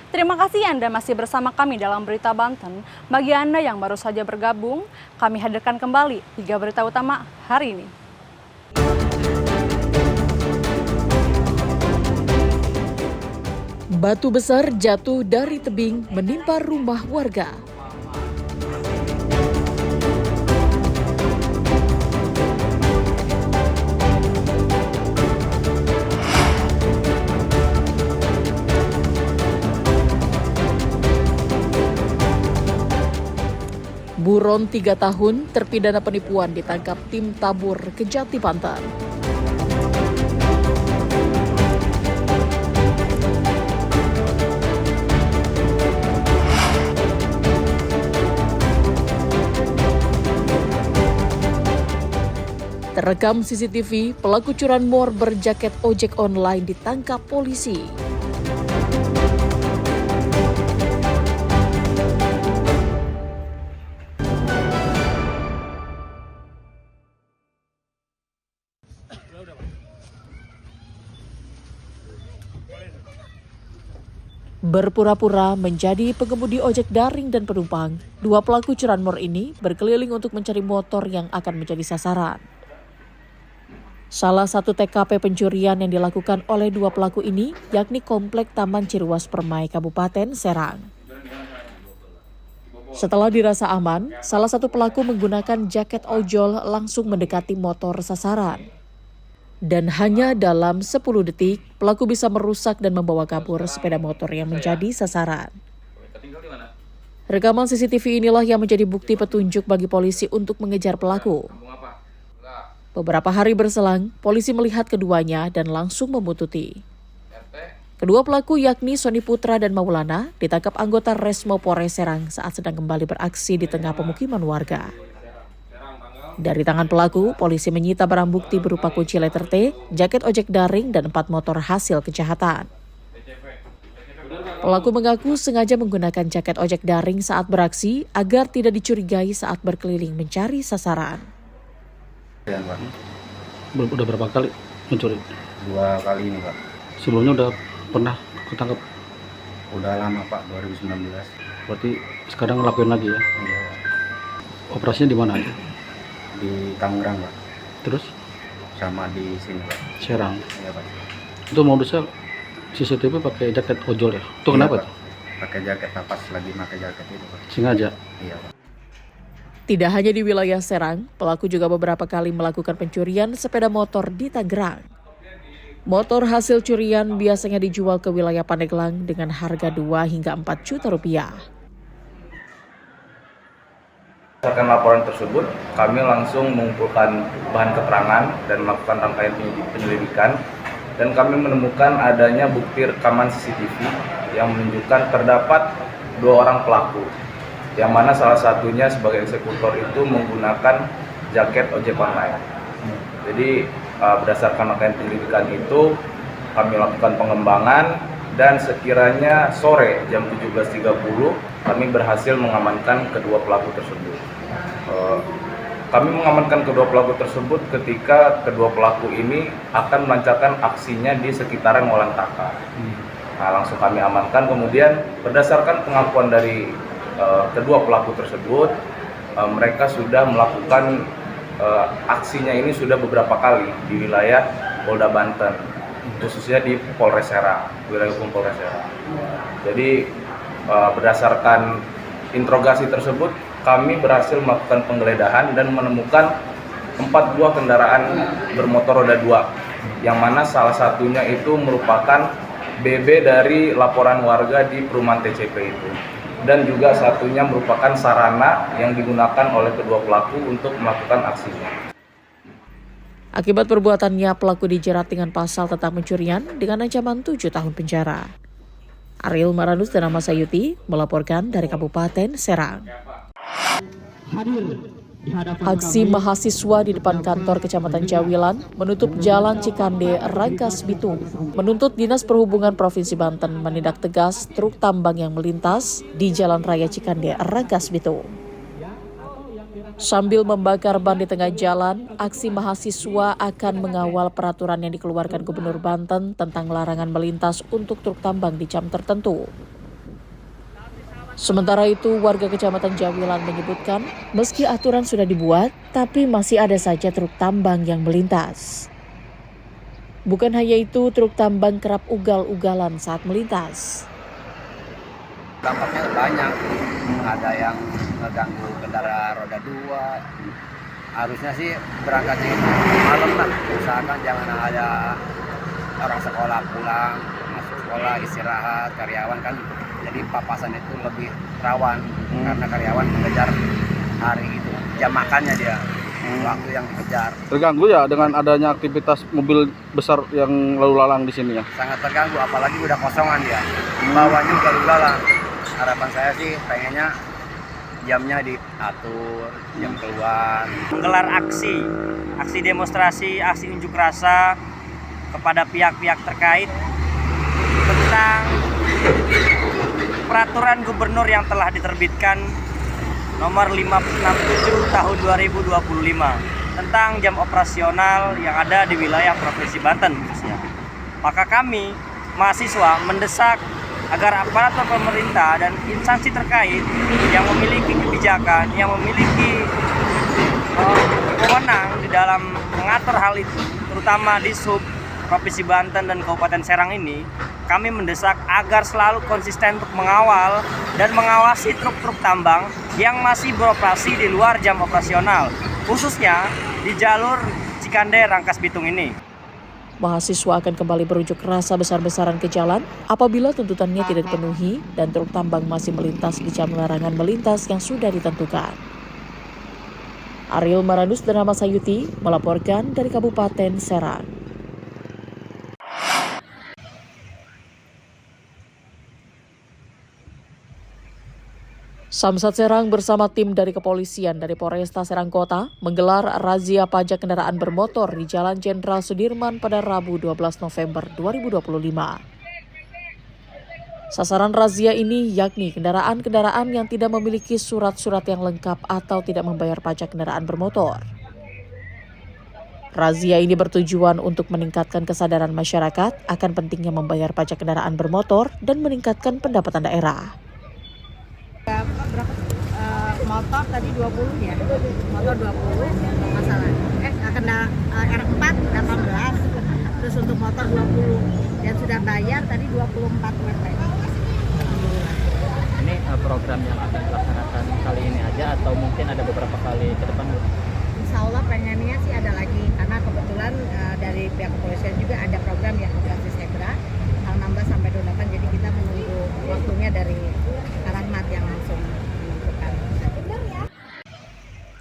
Terima kasih Anda masih bersama kami dalam Berita Banten. Bagi Anda yang baru saja bergabung, kami hadirkan kembali 3 berita utama hari ini. Batu besar jatuh dari tebing menimpa rumah warga. Buron 3 tahun terpidana penipuan ditangkap tim tabur Kejati Banten. Terekam CCTV, pelaku curanmor berjaket ojek online ditangkap polisi. Berpura-pura menjadi pengemudi ojek daring dan penumpang, 2 pelaku curanmor ini berkeliling untuk mencari motor yang akan menjadi sasaran. Salah satu TKP pencurian yang dilakukan oleh 2 pelaku ini yakni Komplek Taman Ciruas Permai, Kabupaten Serang. Setelah dirasa aman, salah satu pelaku menggunakan jaket ojol langsung mendekati motor sasaran. Dan hanya dalam 10 detik, pelaku bisa merusak dan membawa kabur sepeda motor yang menjadi sasaran. Rekaman CCTV inilah yang menjadi bukti petunjuk bagi polisi untuk mengejar pelaku. Beberapa hari berselang, polisi melihat keduanya dan langsung membuntuti. Kedua pelaku yakni Sony Putra dan Maulana ditangkap anggota Resmo Polres Serang saat sedang kembali beraksi di tengah pemukiman warga. Dari tangan pelaku, polisi menyita barang bukti berupa kunci letter T, jaket ojek daring, dan 4 motor hasil kejahatan. Pelaku mengaku sengaja menggunakan jaket ojek daring saat beraksi agar tidak dicurigai saat berkeliling mencari sasaran. Ya, Pak. Udah berapa kali mencuri? 2 kali ini, Pak. Sebelumnya udah pernah ketangkap? Udah lama, Pak, 2019. Berarti sekarang ngelakuin lagi ya? Iya, Pak. Operasinya di mana aja? Di Tangerang, Pak. Terus? Sama di sini, Pak. Serang. Iya, Pak. Itu modusnya CCTV pakai jaket ojol ya? Itu kenapa Pak. tuh? Pakai jaket, pas lagi pakai jaket itu, Pak. Sengaja? Iya, Pak. Tidak hanya di wilayah Serang, pelaku juga beberapa kali melakukan pencurian sepeda motor di Tangerang. Motor hasil curian biasanya dijual ke wilayah Pandeglang dengan harga 2 hingga 4 juta rupiah. Berdasarkan laporan tersebut, kami langsung mengumpulkan bahan keterangan dan melakukan rangkaian penyelidikan, dan kami menemukan adanya bukti rekaman CCTV yang menunjukkan terdapat 2 orang pelaku, yang mana salah satunya sebagai eksekutor itu menggunakan jaket ojek online. Jadi berdasarkan rangkaian penyelidikan itu kami lakukan pengembangan, dan sekiranya sore jam 17.30 kami berhasil mengamankan kedua pelaku tersebut. Kami mengamankan kedua pelaku tersebut ketika kedua pelaku ini akan melancarkan aksinya di sekitaran Molantaka. Nah, langsung kami amankan. Kemudian berdasarkan pengakuan dari kedua pelaku tersebut, mereka sudah melakukan aksinya ini sudah beberapa kali di wilayah Polda Banten, khususnya di Polres Serang, wilayah hukum Polres Serang. Jadi berdasarkan interogasi tersebut, kami berhasil melakukan penggeledahan dan menemukan 4 buah kendaraan bermotor roda 2, yang mana salah satunya itu merupakan BB dari laporan warga di perumahan TCP itu, dan juga satunya merupakan sarana yang digunakan oleh kedua pelaku untuk melakukan aksinya. Akibat perbuatannya, pelaku dijerat dengan pasal tentang pencurian dengan ancaman 7 tahun penjara. Ariel Maranus dan Nama Sayuti melaporkan dari Kabupaten Serang. Aksi mahasiswa di depan kantor Kecamatan Jawilan menutup Jalan Cikande, Rangkas Bitung, menuntut Dinas Perhubungan Provinsi Banten menindak tegas truk tambang yang melintas di Jalan Raya Cikande, Rangkas Bitung. Sambil membakar ban di tengah jalan, aksi mahasiswa akan mengawal peraturan yang dikeluarkan Gubernur Banten tentang larangan melintas untuk truk tambang di jam tertentu. Sementara itu, warga Kecamatan Jawilan menyebutkan, meski aturan sudah dibuat, tapi masih ada saja truk tambang yang melintas. Bukan hanya itu, truk tambang kerap ugal-ugalan saat melintas. Dampaknya banyak, ada yang mengganggu kendaraan roda 2. Harusnya sih berangkatnya itu malam lah, usahakan jangan ada orang sekolah pulang, masuk sekolah, istirahat, karyawan kan jadi papasan itu lebih rawan karena karyawan mengejar hari itu, jam makannya dia, waktu yang dikejar. Terganggu ya dengan adanya aktivitas mobil besar yang lalu lalang di sini ya? Sangat terganggu, apalagi udah kosongan dia, bawahnya ugal-ugalan. Harapan saya sih pengennya jamnya diatur, jam keluar. Menggelar aksi demonstrasi, aksi unjuk rasa kepada pihak-pihak terkait tentang peraturan gubernur yang telah diterbitkan nomor 567 tahun 2025 tentang jam operasional yang ada di wilayah Provinsi Banten khususnya. Maka kami mahasiswa mendesak agar aparatur pemerintah dan instansi terkait yang memiliki kebijakan, yang memiliki wewenang di dalam mengatur hal itu, terutama di Sub Provinsi Banten dan Kabupaten Serang ini, kami mendesak agar selalu konsisten untuk mengawal dan mengawasi truk-truk tambang yang masih beroperasi di luar jam operasional, khususnya di jalur Cikande Rangkas Bitung ini. Mahasiswa akan kembali berunjuk rasa besar-besaran ke jalan apabila tuntutannya tidak dipenuhi dan truk tambang masih melintas di jam larangan melintas yang sudah ditentukan. Ariel Maranus dan Ahmad Sayuti melaporkan dari Kabupaten Serang. Samsat Serang bersama tim dari kepolisian dari Polresta Serang Kota menggelar razia pajak kendaraan bermotor di Jalan Jenderal Sudirman pada Rabu 12 November 2025. Sasaran razia ini yakni kendaraan-kendaraan yang tidak memiliki surat-surat yang lengkap atau tidak membayar pajak kendaraan bermotor. Razia ini bertujuan untuk meningkatkan kesadaran masyarakat akan pentingnya membayar pajak kendaraan bermotor dan meningkatkan pendapatan daerah. Motor tadi 20 ya, motor 20 masalah. Kena R4 18, terus untuk motor 20 dan sudah bayar tadi 24 UMP. Ini program yang akan dilaksanakan kali ini aja atau mungkin ada beberapa kali ke depan? Insya Allah pengennya sih ada lagi karena kebetulan dari pihak kepolisian juga ada program yang operasi Zebra tanggal 16 sampai 28, jadi kita menunggu waktunya dari Rahmat yang langsung menentukan.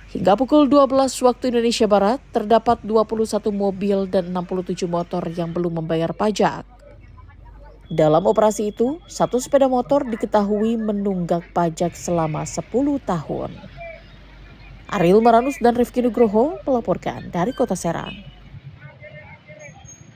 Hingga pukul 12 waktu Indonesia Barat, terdapat 21 mobil dan 67 motor yang belum membayar pajak. Dalam operasi itu, satu sepeda motor diketahui menunggak pajak selama 10 tahun. Ariel Maranus dan Rifki Nugroho melaporkan dari Kota Serang.